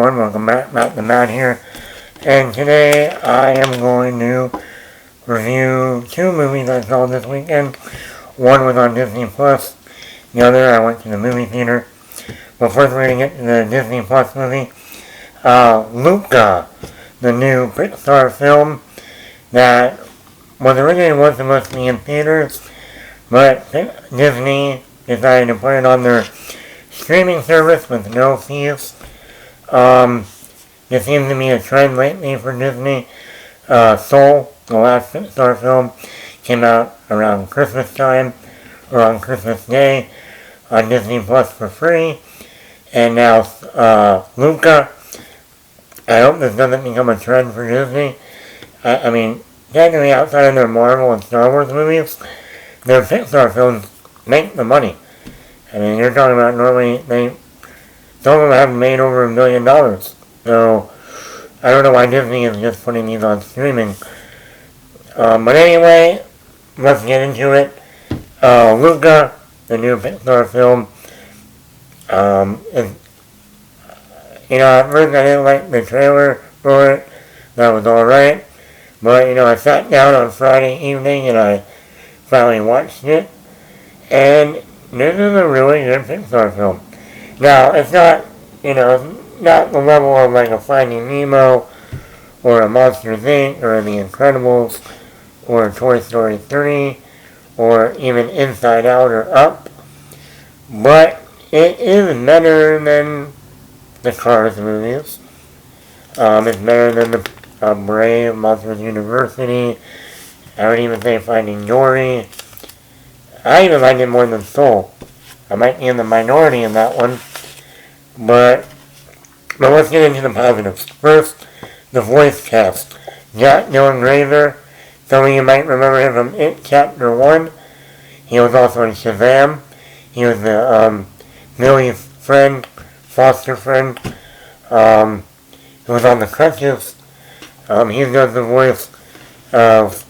everyone, welcome back to Matt here, and today I am going to review two movies I saw this weekend. One was on Disney Plus, the other I went to the movie theater. But first we're going to get to the Disney Plus movie, Luca, the new Pixar film that was originally supposed to be in theaters, but Disney decided to put it on their streaming service with no fees. There seems to be a trend lately for Disney. Soul, the last Pixar film, came out around Christmas time, or on Christmas Day, on Disney Plus for free. And now, Luca. I hope this doesn't become a trend for Disney. I mean, technically outside of their Marvel and Star Wars movies, their Pixar films make the money. I mean, you're talking about normally, some of them have made over $1 million. So, I don't know why Disney is just putting these on streaming. But anyway, let's get into it. Luca, the new Pixar film. At first I didn't like the trailer for it. That was alright. But, I sat down on Friday evening and I finally watched it. And this is a really good Pixar film. Now, it's not, not the level of like a Finding Nemo or a Monsters Inc. or The Incredibles or Toy Story 3 or even Inside Out or Up. But it is better than the Cars movies. It's better than the Brave, Monsters University. I would even say Finding Dory. I even like it more than Soul. I might be in the minority in that one. But let's get into the positives. First, the voice cast. Jack Dylan Grazer. Some of you might remember him from It Chapter 1. He was also in Shazam. He was the Millie's friend, foster friend. He was on The Crutches. He does the voice of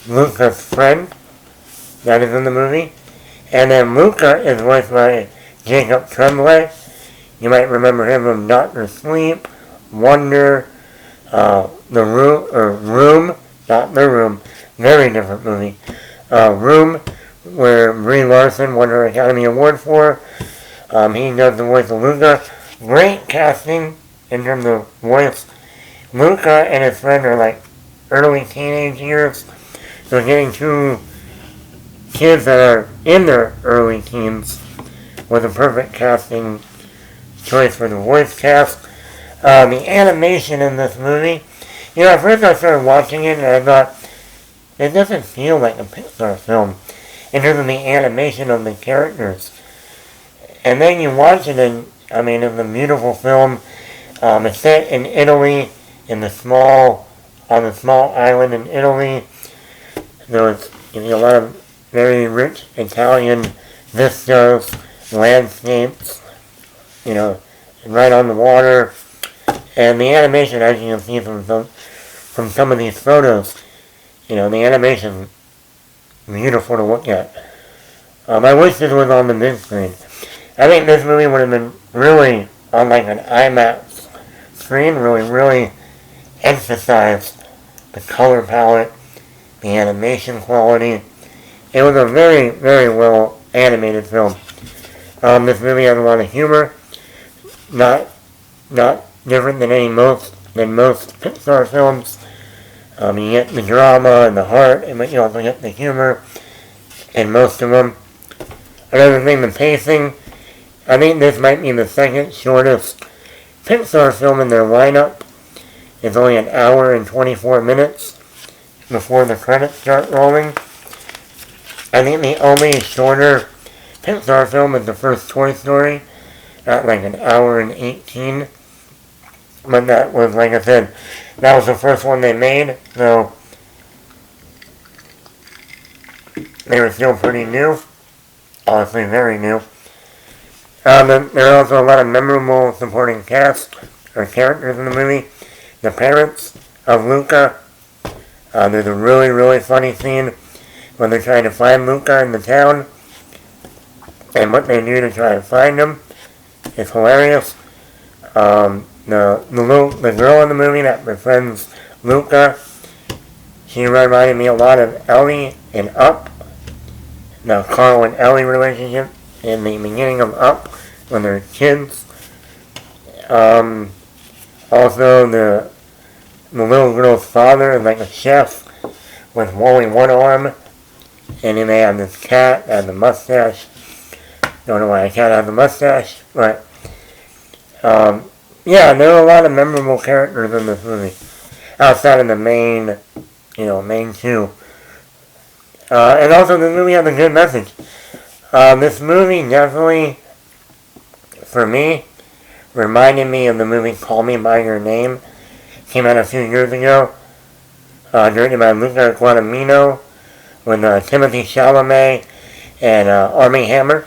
Luca's friend that is in the movie. And then Luca is voiced by Jacob Tremblay. You might remember him from Doctor Sleep, Wonder, The Room, not The Room, very different movie. Room, where Brie Larson won her Academy Award for. He does the voice of Luca. Great casting in terms of voice. Luca and his friend are like early teenage years. So getting two kids that are in their early teens was a perfect casting choice for the voice cast. The animation in this movie, at first I started watching it and I thought, it doesn't feel like a Pixar film in terms of the animation of the characters. And then you watch it and, it's a beautiful film. It's set in Italy, on the small island in Italy. There's a lot of very rich Italian vistas, landscapes, right on the water. And the animation, as you can see from some of these photos, the animation is beautiful to look at. I wish this was on the big screen. I think this movie would have been really on like an IMAX screen, really emphasized the color palette, the animation quality. It was a very, very well animated film. This movie has a lot of humor, not different than most Pixar films. You get the drama and the heart, but you also get the humor in most of them. Another thing, the pacing. I think this might be the second shortest Pixar film in their lineup. It's only an hour and 24 minutes before the credits start rolling. I think the only shorter Pixar film is the first Toy Story, at like an hour and 18. But that was, like I said, that was the first one they made, so they were still pretty new. Honestly, very new. There are also a lot of memorable supporting cast or characters in the movie. The parents of Luca. There's a really funny scene when they're trying to find Luca in the town. And what they do to try to find him is hilarious. The girl in the movie that befriends Luca, she reminded me a lot of Ellie in Up. The Carl and Ellie relationship in the beginning of Up when they're kids. Also, the little girl's father is like a chef with only one arm, and then they have this cat that has a mustache. Don't know why a cat has a mustache, but yeah, there are a lot of memorable characters in this movie outside of the main two. And also, this movie has a good message. This movie definitely, for me, reminded me of the movie Call Me By Your Name. Came out a few years ago. Directed by Luca Guadagnino with Timothy Chalamet and Armie Hammer.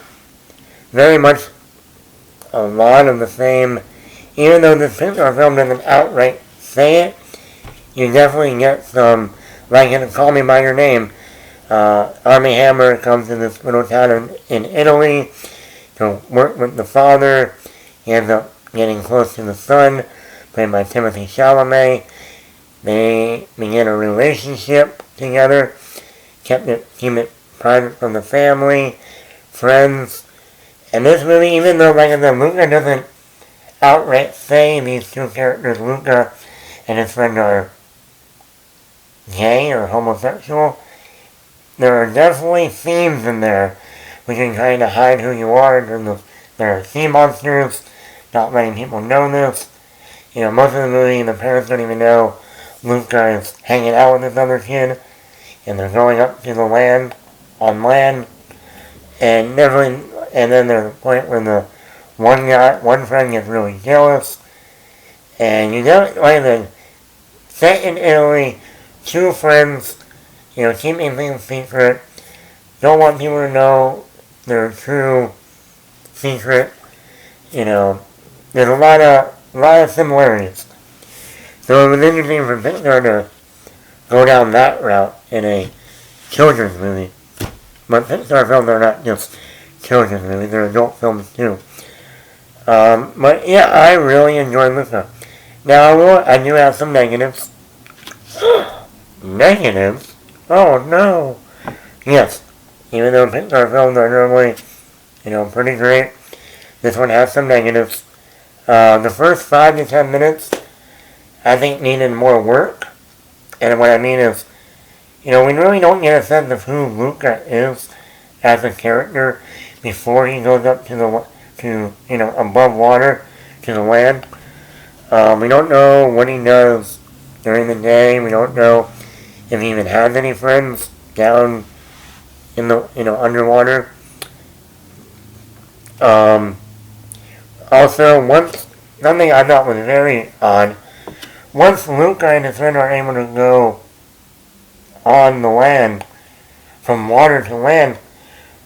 Very much a lot of the same. Even though this Pixar film doesn't outright say it, you definitely get some, like in Call Me By Your Name. Armie Hammer comes to this little town in Italy to work with the father. He ends up getting close to the son, played by Timothy Chalamet. They begin a relationship together, keep it private from the family, friends. And this movie, even though, like I said, Luca doesn't outright say these two characters, Luca and his friend, are gay or homosexual, there are definitely themes in there which can kind of hide who you are. There are sea monsters, not letting people know this. Most of the movie, the parents don't even know Luca is hanging out with this other kid, and they're going up to the land, on land, and then there's a point where the one friend gets really jealous, and you know, like the set in Italy, two friends, keeping things secret, don't want people to know their true secret, there's a lot of similarities. So it was interesting for Pixar to go down that route in a children's movie. But Pixar films are not just children's movies, they're adult films too. But yeah, I really enjoyed Luca. Now I do have some negatives. Negatives? Oh no. Yes, even though Pixar films are normally, pretty great, this one has some negatives. The first 5 to 10 minutes, I think, needed more work. And what I mean is, we really don't get a sense of who Luca is as a character before he goes up to above water to the land. We don't know what he does during the day. We don't know if he even has any friends down in the underwater. Also, something I thought was very odd, once Luca and his friend are able to go on the land, from water to land,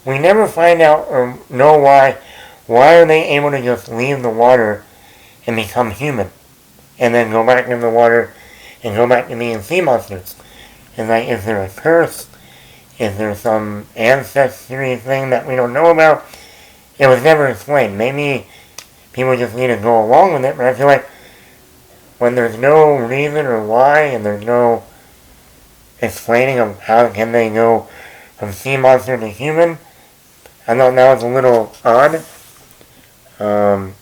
we never find out or know why are they able to just leave the water and become human, and then go back in the water and go back to being sea monsters. And is there a curse? Is there some ancestry thing that we don't know about? It was never explained. Maybe people just need to go along with it, but I feel like when there's no reason or why, and there's no explaining of how can they go from sea monster to human, I thought that was a little odd.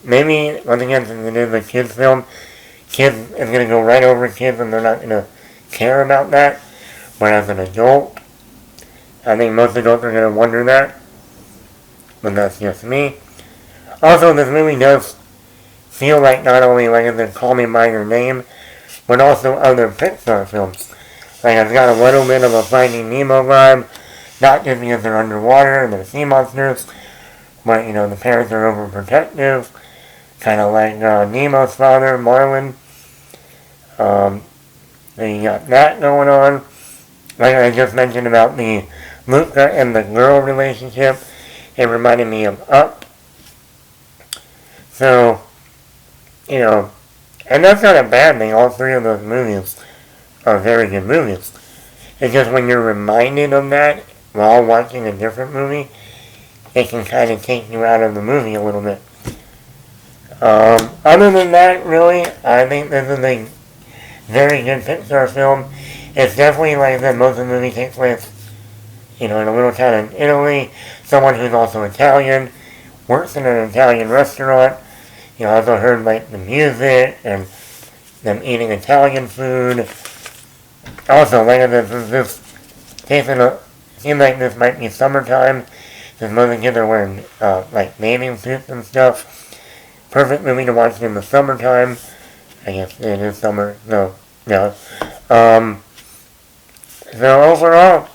Maybe, once again, since it is a kids film, kids is going to go right over kids and they're not going to care about that. But as an adult, I think most adults are going to wonder that. But that's just me. Also, this movie does feel like not only like it's Call Me By Your Name, but also other Pixar films. Like it's got a little bit of a Finding Nemo vibe, not just because they're underwater and they're sea monsters, but the parents are overprotective, kind of like Nemo's father, Marlin. Then you got that going on. Like I just mentioned about the Luca and the girl relationship, it reminded me of Up. So, and that's not a bad thing. All three of those movies are very good movies. It's just when you're reminded of that while watching a different movie, it can kind of take you out of the movie a little bit. Other than that, really, I think this is a very good Pixar film. It's definitely like that most of the movie takes place, in a little town in Italy. Someone who's also Italian works in an Italian restaurant. I also heard like the music and them eating Italian food. Also, later this seems like this might be summertime. Because most of the kids are wearing like bathing suits and stuff. Perfect movie to watch in the summertime. I guess it is summer. No. So overall,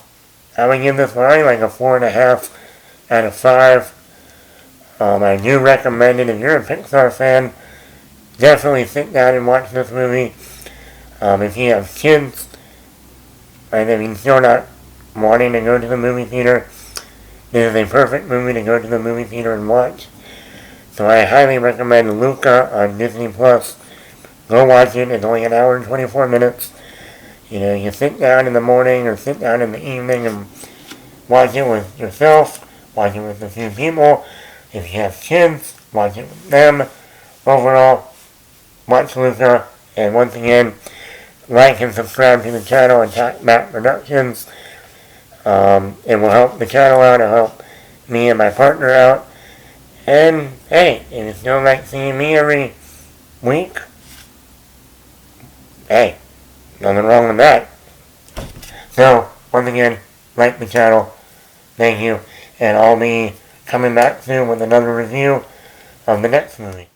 I would give this probably like a 4.5 out of 5. I do recommend it if you're a Pixar fan. Definitely sit down and watch this movie. If you have kids, and if you're still not wanting to go to the movie theater, this is a perfect movie to go to the movie theater and watch. So I highly recommend Luca on Disney Plus. Go watch it. It's only an hour and 24 minutes. You sit down in the morning or sit down in the evening and watch it with yourself. Watch it with a few people. If you have kids, watch it with them. Overall, watch Luca. And once again, like and subscribe to the channel and Attack Matt Productions. It will help the channel out. It'll help me and my partner out. And hey, if you still like seeing me every week, hey, nothing wrong with that. So, once again, like the channel. Thank you. And I'll be coming back soon with another review of the next movie.